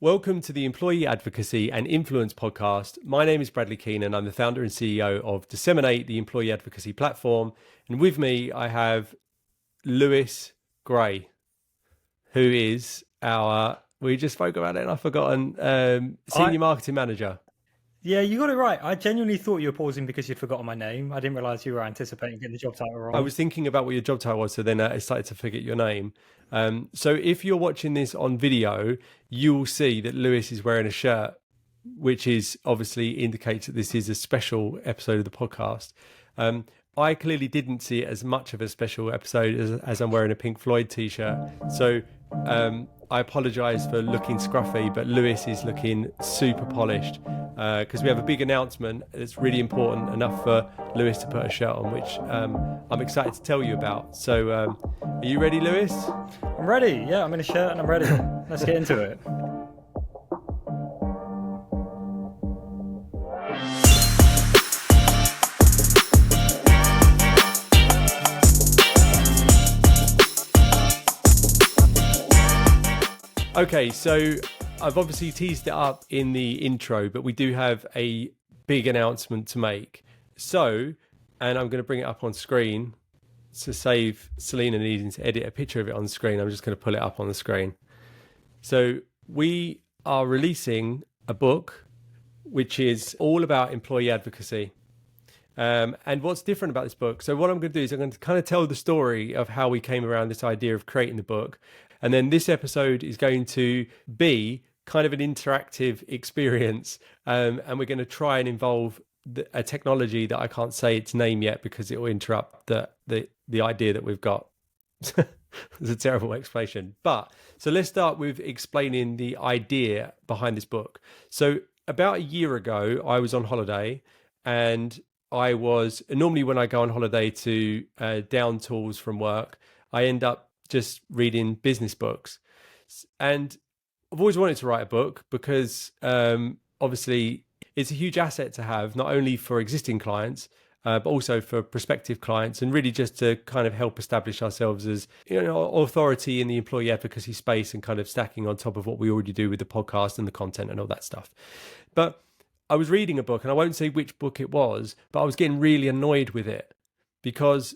Welcome to the Employee Advocacy and Influence podcast. My name is Bradley Keenan. I'm the founder and CEO of DSMN8, the employee advocacy platform. And with me, I have Lewis Gray, who is we just spoke about it and I've forgotten, senior marketing manager. Yeah, you got it right. I genuinely thought you were pausing because you'd forgotten my name. I didn't realize you were anticipating getting the job title wrong. I was thinking about what your job title was, so then I started to forget your name. So if you're watching this on video, you will see that Lewis is wearing a shirt, which is obviously indicates that this is a special episode of the podcast. I clearly didn't see it as much of a special episode as I'm wearing a Pink Floyd t-shirt. So I apologise for looking scruffy, but Lewis is looking super polished because we have a big announcement that's really important enough for Lewis to put a shirt on, which I'm excited to tell you about. So are you ready, Lewis? I'm ready. Yeah, I'm in a shirt and I'm ready. Let's get into it. Okay, so I've obviously teased it up in the intro, but we do have a big announcement to make. So, and I'm going to bring it up on screen to save Selena needing to edit a picture of it on screen. I'm just going to pull it up on the screen. So we are releasing a book which is all about employee advocacy. And what's different about this book? So what I'm going to do is I'm going to kind of tell the story of how we came around this idea of creating the book. And then this episode is going to be kind of an interactive experience. And we're going to try and involve a technology that I can't say its name yet because it will interrupt the idea that we've got. It's a terrible explanation. But so let's start with explaining the idea behind this book. So about a year ago, I was on holiday, and I was normally when I go on holiday to down tools from work, I end up just reading business books. And I've always wanted to write a book because obviously it's a huge asset to have, not only for existing clients, but also for prospective clients, and really just to kind of help establish ourselves as, you know, authority in the employee advocacy space and kind of stacking on top of what we already do with the podcast and the content and all that stuff. But I was reading a book, and I won't say which book it was, but I was getting really annoyed with it because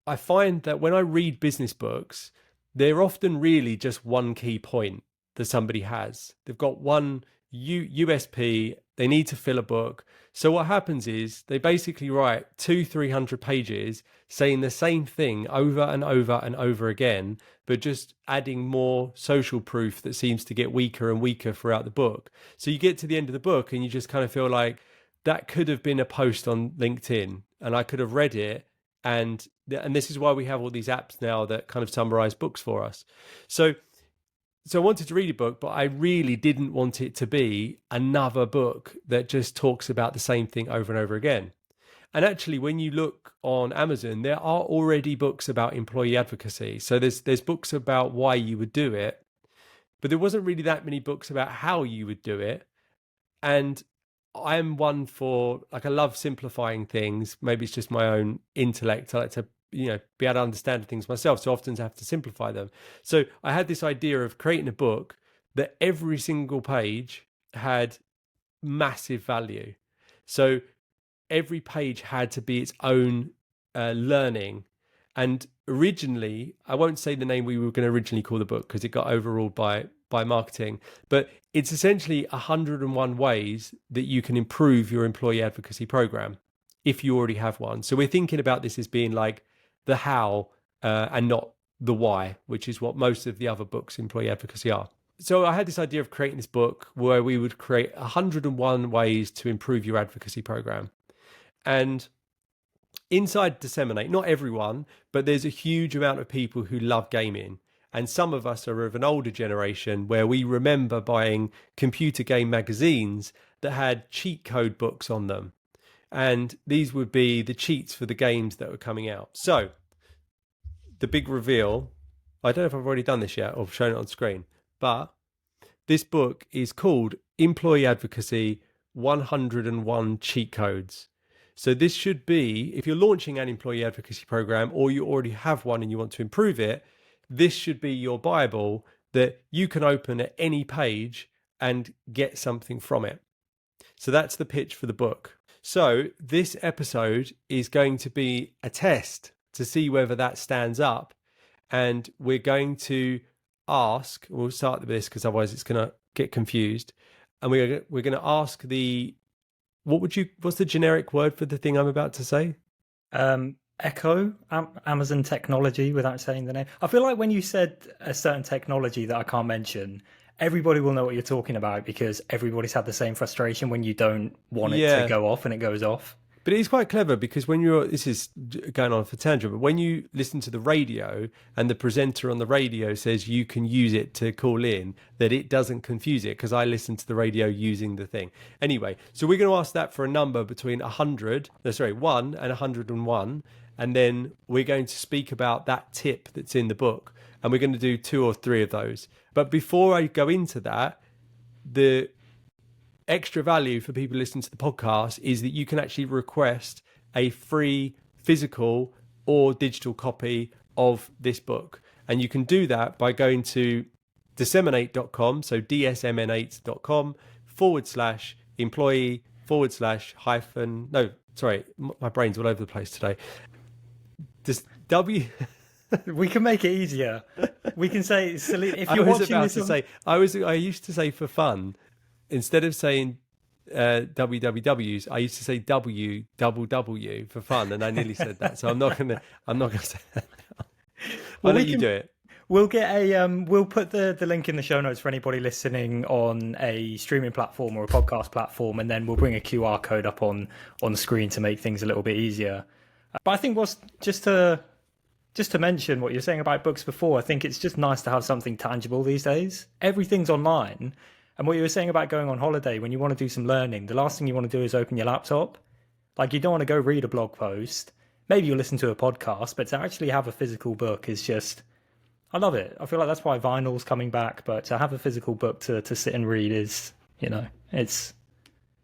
I find that when I read business books, they're often really just one key point that somebody has. They've got one USP, they need to fill a book. So what happens is they basically write 200-300 pages saying the same thing over and over and over again, but just adding more social proof that seems to get weaker and weaker throughout the book. So you get to the end of the book and you just kind of feel like that could have been a post on LinkedIn and I could have read it. And this is why we have all these apps now that kind of summarize books for us. So I wanted to read a book, but I really didn't want it to be another book that just talks about the same thing over and over again. And actually, when you look on Amazon, there are already books about employee advocacy. So there's books about why you would do it, but there wasn't really that many books about how you would do it. And I'm one for, like, I love simplifying things. Maybe it's just my own intellect. I like to, be able to understand things myself. So often I have to simplify them. So I had this idea of creating a book that every single page had massive value. So every page had to be its own learning. And originally, I won't say the name we were going to originally call the book because it got overruled by marketing, but it's essentially 101 ways that you can improve your employee advocacy program if you already have one. So we're thinking about this as being like the how and not the why, which is what most of the other books employee advocacy are. So I had this idea of creating this book where we would create 101 ways to improve your advocacy program. And inside DSMN8, not everyone, but there's a huge amount of people who love gaming. And some of us are of an older generation where we remember buying computer game magazines that had cheat code books on them. And these would be the cheats for the games that were coming out. So the big reveal, I don't know if I've already done this yet or shown it on screen, but this book is called Employee Advocacy 101 Cheat Codes. So this should be, if you're launching an employee advocacy program or you already have one and you want to improve it, this should be your Bible that you can open at any page and get something from it. So that's the pitch for the book. So this episode is going to be a test to see whether that stands up. And we're going to ask, we'll start with this because otherwise it's going to get confused. And we're going to ask what's the generic word for the thing I'm about to say? Echo, Amazon technology, without saying the name. I feel like when you said a certain technology that I can't mention, everybody will know what you're talking about because everybody's had the same frustration when you don't want it to go off and it goes off. But it is quite clever because this is going on for tangent, but when you listen to the radio and the presenter on the radio says you can use it to call in, that it doesn't confuse it because I listen to the radio using the thing. Anyway, so we're going to ask that for a number between 1 and 101. And then we're going to speak about that tip that's in the book. And we're going to do 2 or 3 of those. But before I go into that, the extra value for people listening to the podcast is that you can actually request a free physical or digital copy of this book. And you can do that by going to DSMN8.com, so DSMN8.com/employee/ hyphen, no, sorry, my brain's all over the place today. Just We can make it easier. We can say, if you're watching this, I used to say for fun, instead of saying wwws, I used to say www for fun, and I nearly said that. So I'm not gonna say that now. I'll let you do it. We'll get we'll put the link in the show notes for anybody listening on a streaming platform or a podcast platform, and then we'll bring a QR code up on the screen to make things a little bit easier. But I think just to mention what you're saying about books before, I think it's just nice to have something tangible these days. Everything's online. And what you were saying about going on holiday, when you want to do some learning, the last thing you want to do is open your laptop. Like, you don't want to go read a blog post. Maybe you'll listen to a podcast, but to actually have a physical book is just, I love it. I feel like that's why vinyl's coming back, but to have a physical book to sit and read is, it's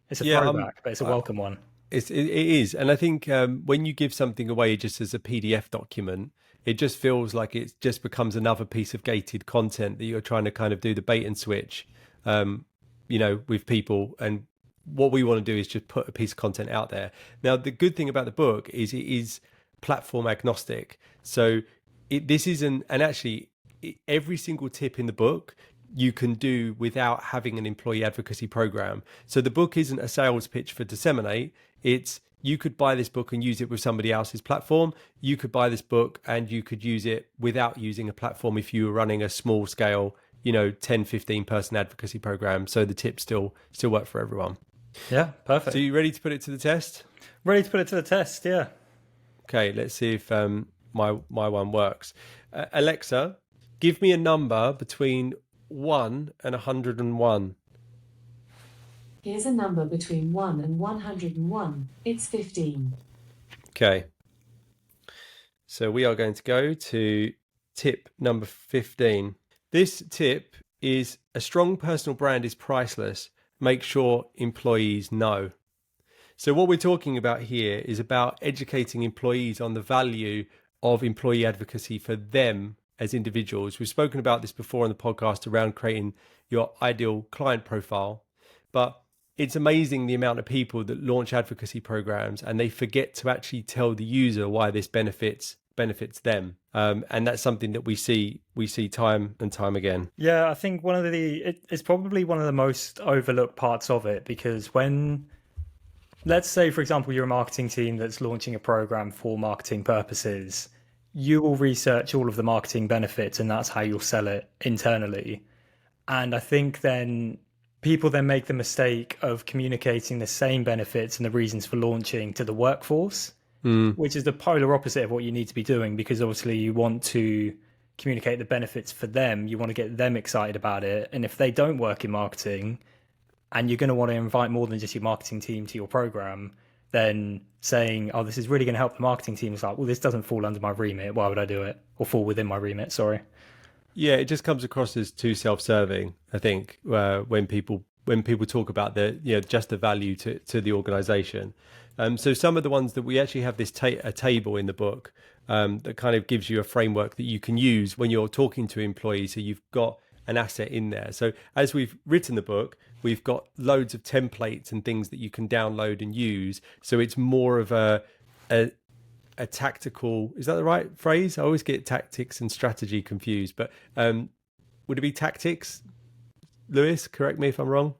a throwback, but it's a welcome one. It is. And I think when you give something away just as a PDF document, it just feels like it just becomes another piece of gated content that you're trying to kind of do the bait and switch, with people. And what we want to do is just put a piece of content out there. Now, the good thing about the book is it is platform agnostic. So this isn't, and actually every single tip in the book you can do without having an employee advocacy program. So the book isn't a sales pitch for Disseminate. It's, you could buy this book and use it with somebody else's platform. You could buy this book and you could use it without using a platform if you were running a small scale, 10, 15 person advocacy program. So the tips still work for everyone. Yeah, perfect. So you ready to put it to the test? Ready to put it to the test, yeah. Okay, let's see if my one works. Alexa, give me a number between 1 and 101. Here's a number between 1 and 101. It's 15. Okay. So we are going to go to tip number 15. This tip is, a strong personal brand is priceless. Make sure employees know. So what we're talking about here is about educating employees on the value of employee advocacy for them as individuals. We've spoken about this before on the podcast around creating your ideal client profile, but it's amazing the amount of people that launch advocacy programs and they forget to actually tell the user why this benefits them. And that's something that we see time and time again. Yeah, I think it's probably one of the most overlooked parts of it, because when, let's say, for example, you're a marketing team that's launching a program for marketing purposes, you will research all of the marketing benefits and that's how you'll sell it internally. And I think then people then make the mistake of communicating the same benefits and the reasons for launching to the workforce, which is the polar opposite of what you need to be doing, because obviously you want to communicate the benefits for them. You want to get them excited about it. And if they don't work in marketing and you're going to want to invite more than just your marketing team to your program, then saying, oh, this is really going to help the marketing team, is like, well, this doesn't fall under my remit. Why would I do it? Or fall within my remit, sorry. Yeah, it just comes across as too self-serving, I think, when people talk about just the value to the organization. So some of the ones that we actually have this a table in the book that kind of gives you a framework that you can use when you're talking to employees. So you've got an asset in there. So as we've written the book, we've got loads of templates and things that you can download and use. So it's more of a tactical, is that the right phrase? I always get tactics and strategy confused, but would it be tactics? Lewis, correct me if I'm wrong.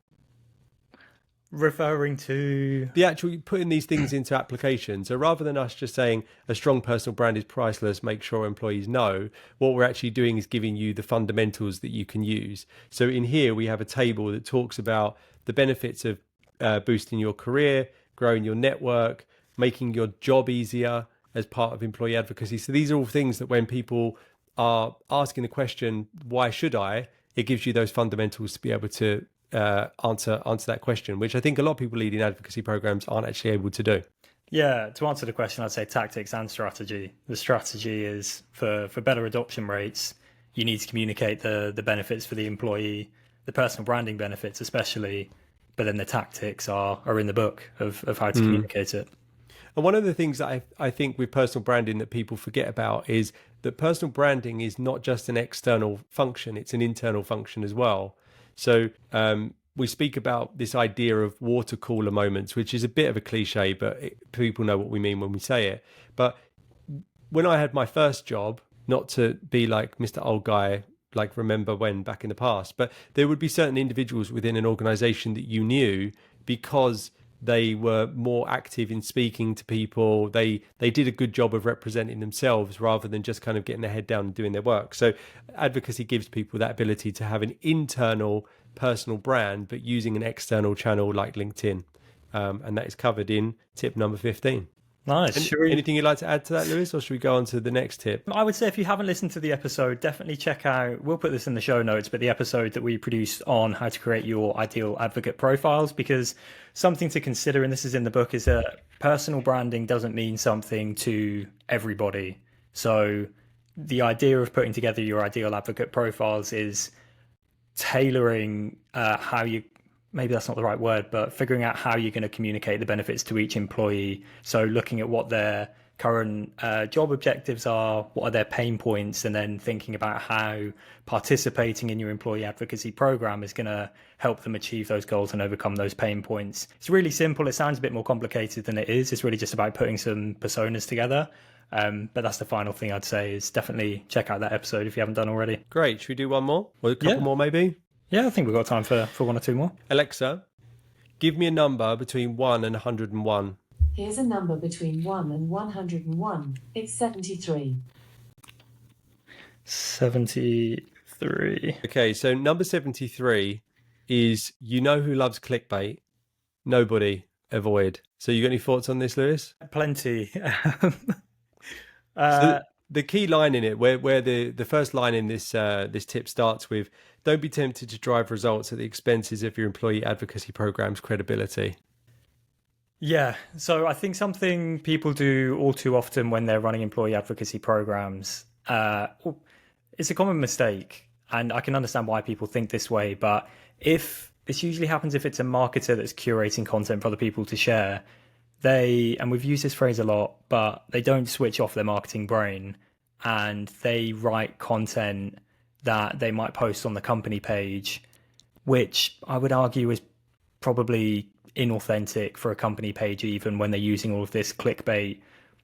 Referring to the actual putting these things into application. So rather than us just saying a strong personal brand is priceless, make sure employees know, what we're actually doing is giving you the fundamentals that you can use. So in here, we have a table that talks about the benefits of boosting your career, growing your network, making your job easier as part of employee advocacy. So these are all things that when people are asking the question, why should I? It gives you those fundamentals to be able to answer that question, which I think a lot of people leading advocacy programs aren't actually able to do. Yeah, to answer the question, I'd say tactics and strategy. The strategy is for better adoption rates, you need to communicate the benefits for the employee, the personal branding benefits especially, but then the tactics are in the book of how to communicate it. And one of the things that I think with personal branding that people forget about is that personal branding is not just an external function, it's an internal function as well. So we speak about this idea of water cooler moments, which is a bit of a cliche, but people know what we mean when we say it. But when I had my first job, not to be like Mr. Old Guy, like remember when back in the past, but there would be certain individuals within an organization that you knew because they were more active in speaking to people. They did a good job of representing themselves rather than just kind of getting their head down and doing their work. So advocacy gives people that ability to have an internal personal brand, but using an external channel like LinkedIn. And that is covered in tip number 15. Nice. Anything you'd like to add to that, Lewis, or should we go on to the next tip? I would say if you haven't listened to the episode, definitely check out, we'll put this in the show notes, but the episode that we produced on how to create your ideal advocate profiles, because something to consider, and this is in the book, is that personal branding doesn't mean something to everybody. So the idea of putting together your ideal advocate profiles is tailoring how you, maybe that's not the right word, but figuring out how you're going to communicate the benefits to each employee. So looking at what their current job objectives are, what are their pain points, and then thinking about how participating in your employee advocacy program is going to help them achieve those goals and overcome those pain points. It's really simple. It sounds a bit more complicated than it is. It's really just about putting some personas together. But that's the final thing I'd say is definitely check out that episode if you haven't done already. Great. Should we do one more? Or a couple more maybe? Yeah, I think we've got time for one or two more. Alexa, give me a number between 1 and 101. Here's a number between 1 and 101. It's 73. 73. Okay, so number 73 is you know who loves clickbait? Nobody. Avoid. So you got any thoughts on this, Lewis? Plenty. So the key line in it, where the first line in this tip starts with, don't be tempted to drive results at the expenses of your employee advocacy program's credibility. Yeah, so I think something people do all too often when they're running employee advocacy programs, it's a common mistake, and I can understand why people think this way, but if this usually happens if it's a marketer that's curating content for other people to share, and we've used this phrase a lot, but they don't switch off their marketing brain, and they write content that they might post on the company page, which I would argue is probably inauthentic for a company page, even when they're using all of this clickbait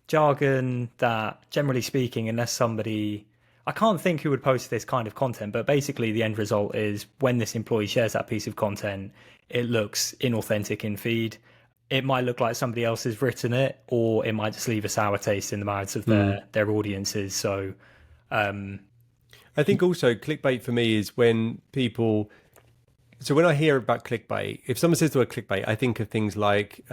jargon that, generally speaking, unless somebody, I can't think who would post this kind of content, but basically the end result is when this employee shares that piece of content, it looks inauthentic in feed. It might look like somebody else has written it, or it might just leave a sour taste in the mouths of their audiences. So I think also clickbait for me is when people, so when I hear about clickbait, if someone says the word clickbait, I think of things like,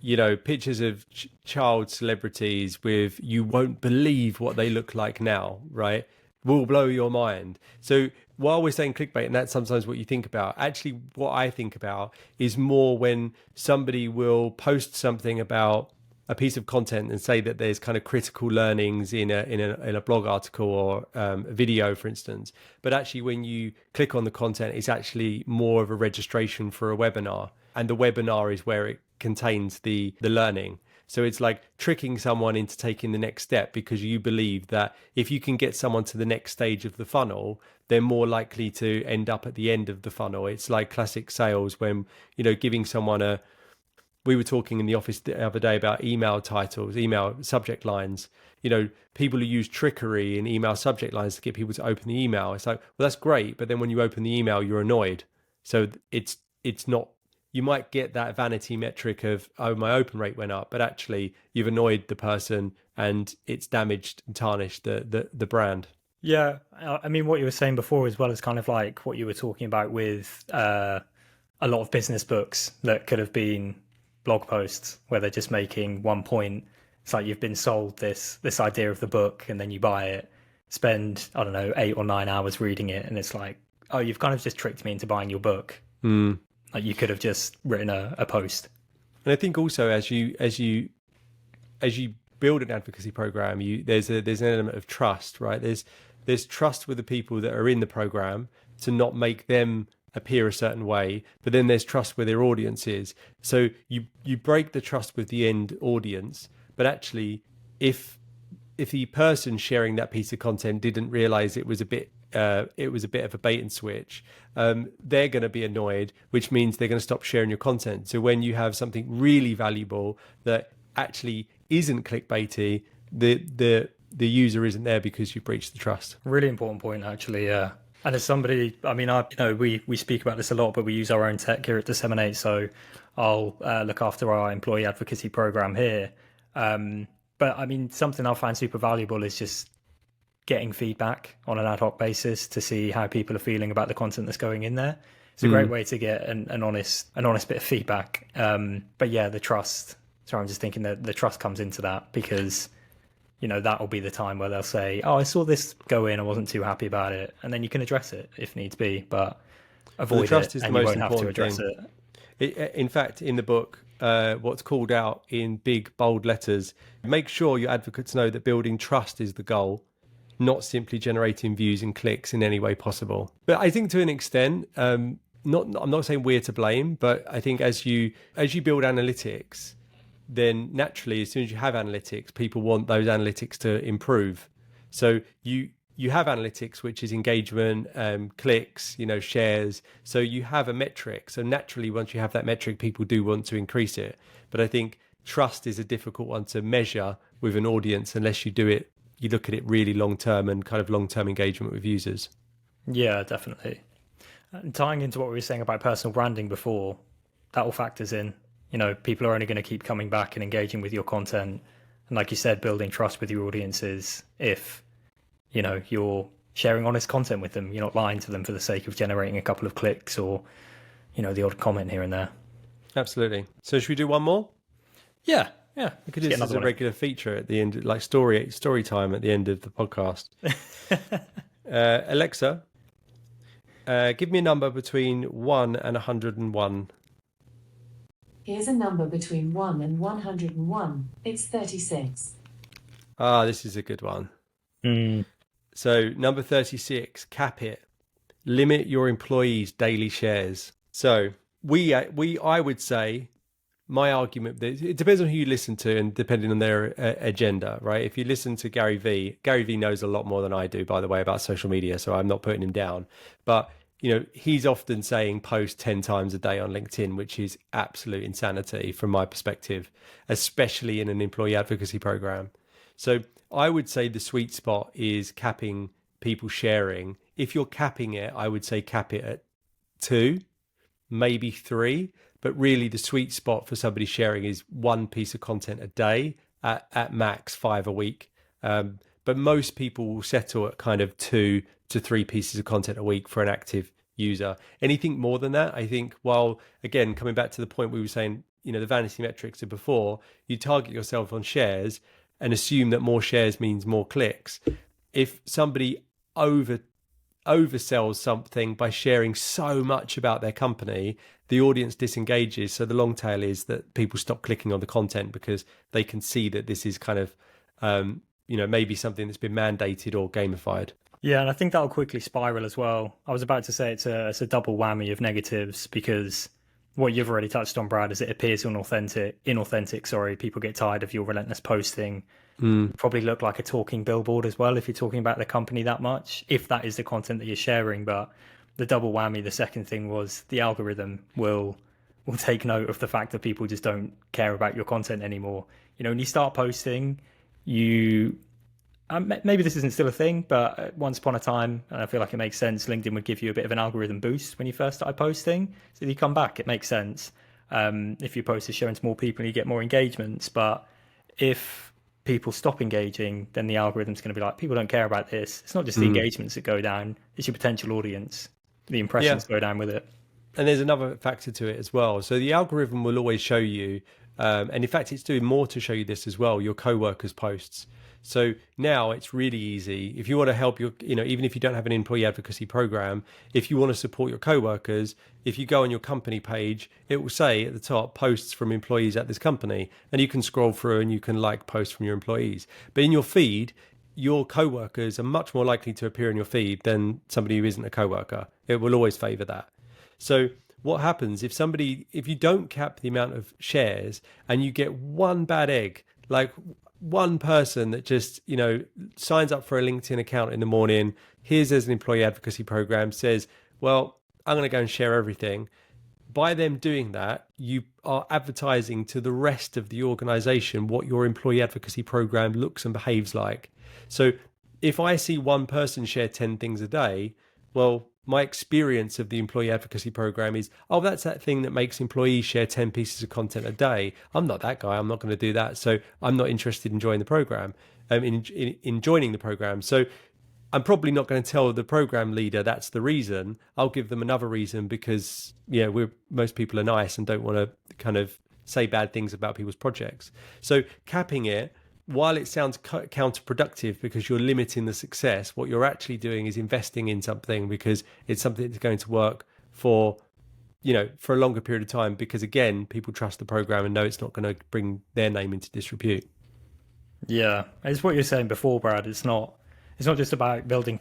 pictures of child celebrities with, you won't believe what they look like now, right? Will blow your mind. So while we're saying clickbait, and that's sometimes what you think about, actually what I think about is more when somebody will post something about a piece of content and say that there's kind of critical learnings in a blog article or a video, for instance. But actually, when you click on the content, it's actually more of a registration for a webinar, and the webinar is where it contains the learning. So it's like tricking someone into taking the next step because you believe that if you can get someone to the next stage of the funnel, they're more likely to end up at the end of the funnel. It's like classic sales when, giving someone we were talking in the office the other day about email titles, email subject lines. People who use trickery in email subject lines to get people to open the email. It's like, well, that's great, but then when you open the email, you're annoyed. So it's not. You might get that vanity metric of, oh, my open rate went up, but actually you've annoyed the person and it's damaged and tarnished the brand. Yeah, I mean, what you were saying before as well is kind of like what you were talking about with a lot of business books that could have been blog posts where they're just making one point. It's like you've been sold this idea of the book and then you buy it, spend, I don't know, 8 or 9 hours reading it. And it's like, oh, you've kind of just tricked me into buying your book. Like you could have just written a post. And I think also as you build an advocacy program, there's an element of trust, right? There's trust with the people that are in the program to not make them appear a certain way, but then there's trust where their audience is. So you break the trust with the end audience, but actually if the person sharing that piece of content didn't realize it was a bit of a bait and switch, they're going to be annoyed, which means they're going to stop sharing your content. So when you have something really valuable that actually isn't clickbaity, the user isn't there because you breached the trust. Really important point, actually. Yeah. And as somebody, I mean, we speak about this a lot, but we use our own tech here at DSMN8. So I'll look after our employee advocacy program here. But I mean, something I find super valuable is just getting feedback on an ad hoc basis to see how people are feeling about the content that's going in there. It's a great way to get an honest bit of feedback. But yeah, the trust. So I'm just thinking that the trust comes into that because, that will be the time where they'll say, oh, I saw this go in, I wasn't too happy about it. And then you can address it if needs be, but avoid it and you won't have to address it. In fact, in the book, what's called out in big, bold letters, make sure your advocates know that building trust is the goal, not simply generating views and clicks in any way possible. But I think to an extent, I'm not saying we're to blame, but I think as you build analytics, then naturally, as soon as you have analytics, people want those analytics to improve. So you have analytics, which is engagement, clicks, shares. So you have a metric. So naturally, once you have that metric, people do want to increase it. But I think trust is a difficult one to measure with an audience unless you look at it really long-term and kind of long-term engagement with users. Yeah, definitely. And tying into what we were saying about personal branding before, that all factors in. People are only going to keep coming back and engaging with your content. And like you said, building trust with your audiences if, you're sharing honest content with them. You're not lying to them for the sake of generating a couple of clicks or, the odd comment here and there. Absolutely. So should we do one more? Yeah. We could do this as a regular feature at the end, like story time at the end of the podcast. Alexa, give me a number between 1 and 101. Here's a number between 1 and 101. It's 36. This is a good one. So number 36, cap it. Limit your employees' daily shares. So I would say, my argument, it depends on who you listen to and depending on their agenda, right? If you listen to Gary Vee knows a lot more than I do, by the way, about social media, so I'm not putting him down. But he's often saying post 10 times a day on LinkedIn, which is absolute insanity from my perspective, especially in an employee advocacy program. So I would say the sweet spot is capping people sharing. If you're capping it, I would say cap it at 2, maybe 3. But really the sweet spot for somebody sharing is 1 piece of content a day, at max 5 a week. But most people will settle at kind of 2 to 3 pieces of content a week for an active user. Anything more than that, I think, while again, coming back to the point we were saying, the vanity metrics of before, you target yourself on shares and assume that more shares means more clicks. If somebody oversells something by sharing so much about their company, the audience disengages. So the long tail is that people stop clicking on the content because they can see that this is kind of, maybe something that's been mandated or gamified. Yeah, and I think that'll quickly spiral as well. I was about to say it's a double whammy of negatives because what you've already touched on, Brad, is it appears inauthentic. Sorry, people get tired of your relentless posting. You probably look like a talking billboard as well if you're talking about the company that much, if that is the content that you're sharing. But the double whammy, the second thing was the algorithm will take note of the fact that people just don't care about your content anymore. When you start posting, maybe this isn't still a thing, but once upon a time, and I feel like it makes sense, LinkedIn would give you a bit of an algorithm boost when you first started posting. So if you come back, it makes sense. If your post is showing to more people, you get more engagements. But if people stop engaging, then the algorithm's going to be like, people don't care about this. It's not just the engagements that go down, it's your potential audience. The impressions go down with it. And there's another factor to it as well. So the algorithm will always show you, and in fact, it's doing more to show you this as well, your co-workers' posts. So now it's really easy. If you want to help your, even if you don't have an employee advocacy program, if you want to support your co-workers, if you go on your company page, it will say at the top, posts from employees at this company, and you can scroll through and you can like posts from your employees. But in your feed, your co-workers are much more likely to appear in your feed than somebody who isn't a co-worker. It will always favor that. So what happens if you don't cap the amount of shares and you get one bad egg, like one person that just, signs up for a LinkedIn account in the morning, here's as an employee advocacy program, says, well, I'm going to go and share everything. By them doing that, you are advertising to the rest of the organization what your employee advocacy program looks and behaves like. So if I see one person share 10 things a day, well, my experience of the employee advocacy program is, that's that thing that makes employees share 10 pieces of content a day. I'm not that guy. I'm not going to do that. So I'm not interested in joining the program, in joining the program. So I'm probably not going to tell the program leader that's the reason. I'll give them another reason because, most people are nice and don't want to kind of say bad things about people's projects. So capping it, while it sounds counterproductive because you're limiting the success, what you're actually doing is investing in something because it's something that's going to work for a longer period of time, because again, people trust the program and know it's not going to bring their name into disrepute. Yeah, it's what you're saying before, Brad. It's not just about building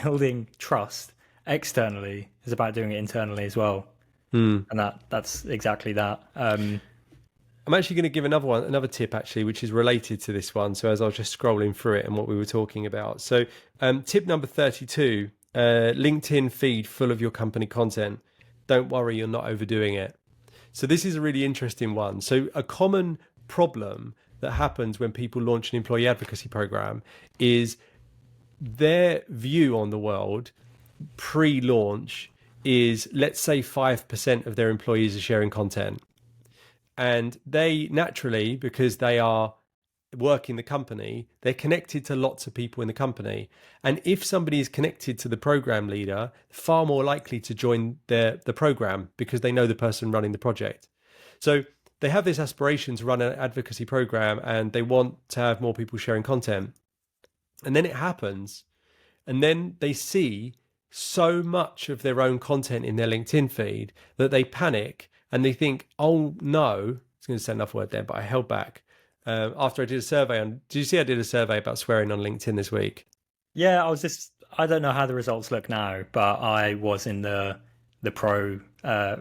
building trust externally. It's about doing it internally as well. And that's exactly that. I'm actually going to give another tip actually, which is related to this one. So as I was just scrolling through it and what we were talking about. So tip number 32, LinkedIn feed full of your company content. Don't worry, you're not overdoing it. So this is a really interesting one. So a common problem that happens when people launch an employee advocacy program is their view on the world pre-launch is, let's say 5% of their employees are sharing content. And they naturally, because they are working the company, they're connected to lots of people in the company. And if somebody is connected to the program leader, far more likely to join the program because they know the person running the project. So they have this aspiration to run an advocacy program and they want to have more people sharing content. And then it happens. And then they see so much of their own content in their LinkedIn feed that they panic. And they think, oh no, I was going to say enough word there, but I held back. After I did a survey did you see I did a survey about swearing on LinkedIn this week? Yeah, I don't know how the results look now, but I was in the pro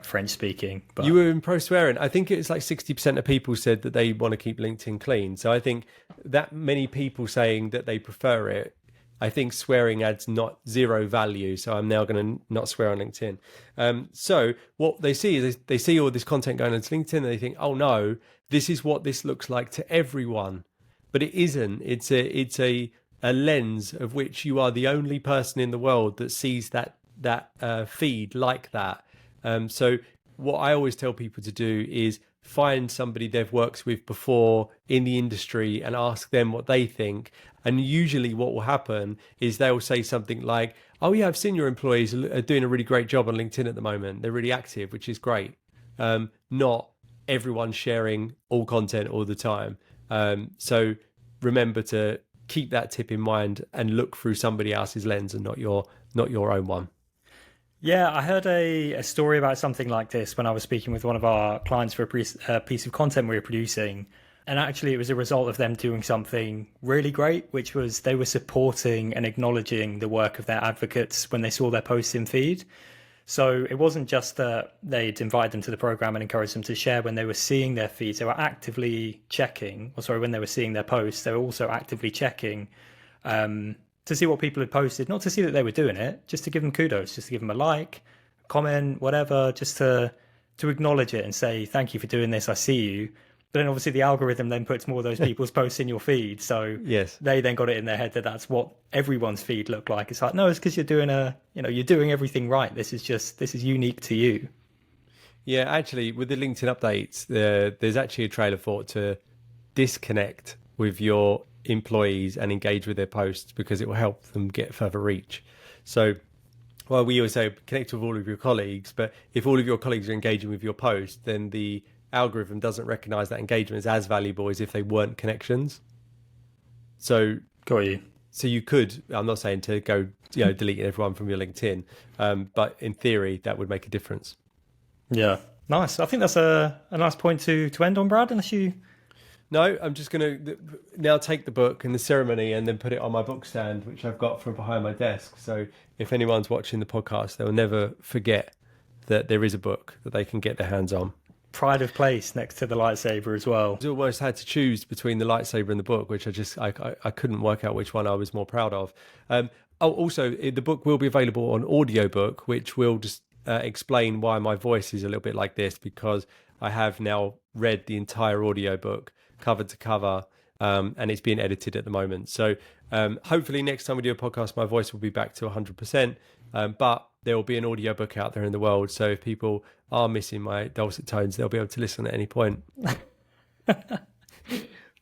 French speaking. But you were in pro swearing. I think it's like 60% of people said that they want to keep LinkedIn clean. So I think that many people saying that they prefer it, I think swearing adds not zero value. So I'm now going to not swear on LinkedIn. So what they see is they see all this content going onto LinkedIn and they think, oh no, this is what this looks like to everyone. But it isn't. It's a lens of which you are the only person in the world that sees that feed like that. So what I always tell people to do is find somebody they've worked with before in the industry and ask them what they think. And usually what will happen is they'll say something like, oh yeah, I've seen your employees are doing a really great job on LinkedIn at the moment. They're really active, which is great. Not everyone sharing all content all the time. So remember to keep that tip in mind and look through somebody else's lens and not your own one. Yeah, I heard a story about something like this when I was speaking with one of our clients for a piece of content we were producing. And actually, it was a result of them doing something really great, which was they were supporting and acknowledging the work of their advocates when they saw their posts in feed. So it wasn't just that they'd invite them to the program and encourage them to share when they were seeing their feeds. They were actively checking, when they were seeing their posts, they were also actively checking to see what people had posted, not to see that they were doing it, just to give them kudos, just to give them a like, comment, whatever, just to acknowledge it and say, thank you for doing this, I see you. But then obviously the algorithm then puts more of those people's posts in your feed. So yes, they then got it in their head that that's what everyone's feed looked like. It's like, no, it's because you're doing you're doing everything right. This is unique to you. Yeah, actually, with the LinkedIn updates, there's actually a trail of thought to disconnect with your employees and engage with their posts, because it will help them get further reach. So, well, we always say connect with all of your colleagues, but if all of your colleagues are engaging with your post, then the algorithm doesn't recognize that engagement as valuable as if they weren't connections. So, got you. So you could, I'm not saying to go, deleting everyone from your LinkedIn, but in theory, that would make a difference. Yeah, nice. I think that's a nice point to end on, Brad, unless you... No, I'm just going to now take the book and the ceremony and then put it on my book stand, which I've got from behind my desk. So if anyone's watching the podcast, they'll never forget that there is a book that they can get their hands on. Pride of place next to the lightsaber as well. I almost had to choose between the lightsaber and the book, which I couldn't work out which one I was more proud of. Also, the book will be available on audiobook, which will just explain why my voice is a little bit like this, because I have now read the entire audiobook cover to cover, and it's being edited at the moment. So hopefully next time we do a podcast, my voice will be back to 100%, but there will be an audiobook out there in the world. So if people are missing my dulcet tones, they'll be able to listen at any point.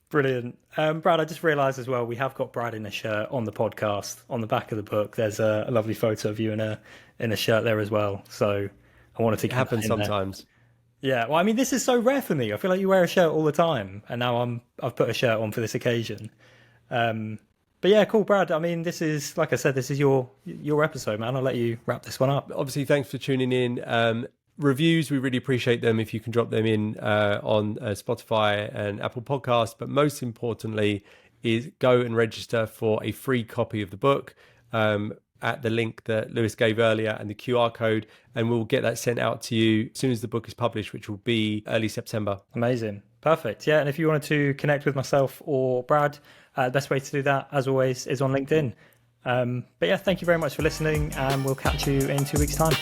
Brilliant. Brad, I just realised as well, we have got Brad in a shirt on the podcast. On the back of the book, there's a lovely photo of you in a shirt there as well. So I wanted to... It happens sometimes. Yeah, well, I mean, this is so rare for me. I feel like you wear a shirt all the time, and now I've put a shirt on for this occasion. But yeah, cool, Brad. I mean, this is, like I said, this is your episode, man. I'll let you wrap this one up. Obviously, thanks for tuning in. Reviews, we really appreciate them if you can drop them in on Spotify and Apple Podcasts. But most importantly is go and register for a free copy of the book at the link that Lewis gave earlier and the QR code, and we'll get that sent out to you as soon as the book is published, which will be early September. Amazing. Perfect. Yeah, and if you wanted to connect with myself or Brad, the best way to do that, as always, is on LinkedIn. But yeah, thank you very much for listening, and we'll catch you in 2 weeks' time.